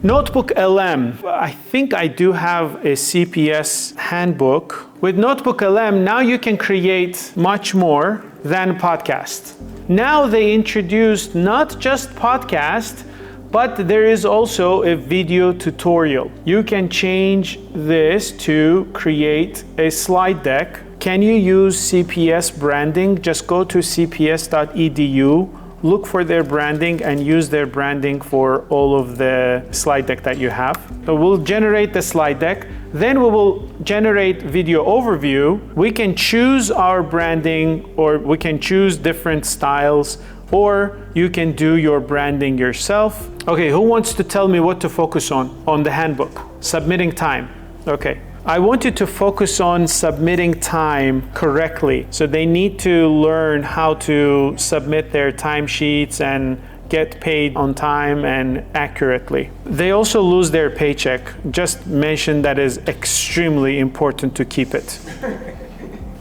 NotebookLM, I think I do have a CPS handbook. With NotebookLM, now you can create much more than podcast. Now they introduced not just podcast, but there is also a video tutorial. You can change this to create a slide deck. Can you use CPS branding? Just go to cps.edu, look for their branding and use their branding for all of the slide deck that you have. So we'll generate the slide deck. Then we will generate video overview. We can choose our branding, or we can choose different styles, or you can do your branding yourself. Okay, who wants to tell me what to focus on the handbook? Submitting time. Okay. I want you to focus on submitting time correctly. So they need to learn how to submit their timesheets and get paid on time and accurately. They also lose their paycheck. Just mention that is extremely important to keep it.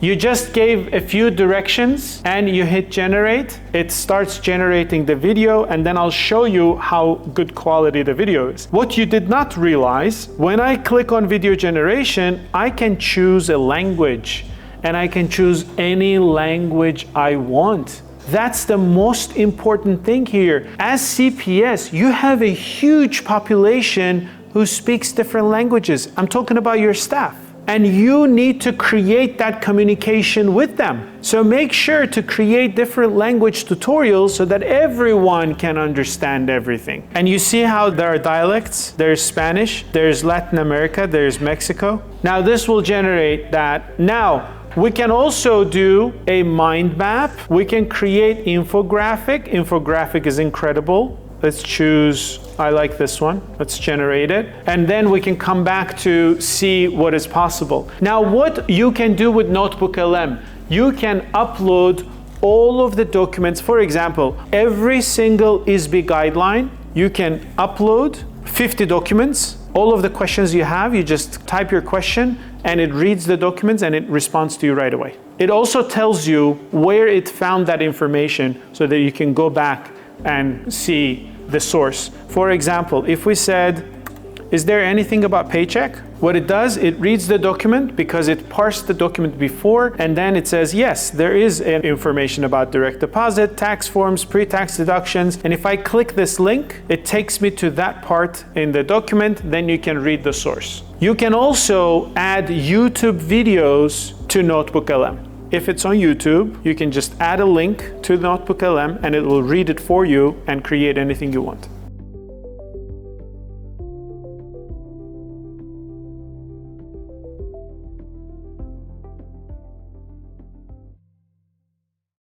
You just gave a few directions and you hit generate. It starts generating the video, and then I'll show you how good quality the video is. What you did not realize, when I click on video generation, I can choose a language, and I can choose any language I want. That's the most important thing here. As CPS, you have a huge population who speaks different languages. I'm talking about your staff. And you need to create that communication with them. So make sure to create different language tutorials so that everyone can understand everything. And you see how there are dialects. There's Spanish, there's Latin America, there's Mexico. Now this will generate that. Now, we can also do a mind map. We can create infographic. Infographic is incredible. Let's choose, I like this one. Let's generate it. And then we can come back to see what is possible. Now, what you can do with NotebookLM, you can upload all of the documents. For example, every single ISB guideline, you can upload 50 documents. All of the questions you have, you just type your question and it reads the documents and it responds to you right away. It also tells you where it found that information so that you can go back and see the source. For example, if we said, is there anything about paycheck? What it does, it reads the document because it parsed the document before, and then it says, yes, there is information about direct deposit, tax forms, pre-tax deductions. And if I click this link, it takes me to that part in the document, then you can read the source. You can also add YouTube videos to NotebookLM. If it's on YouTube, you can just add a link to NotebookLM and it will read it for you and create anything you want.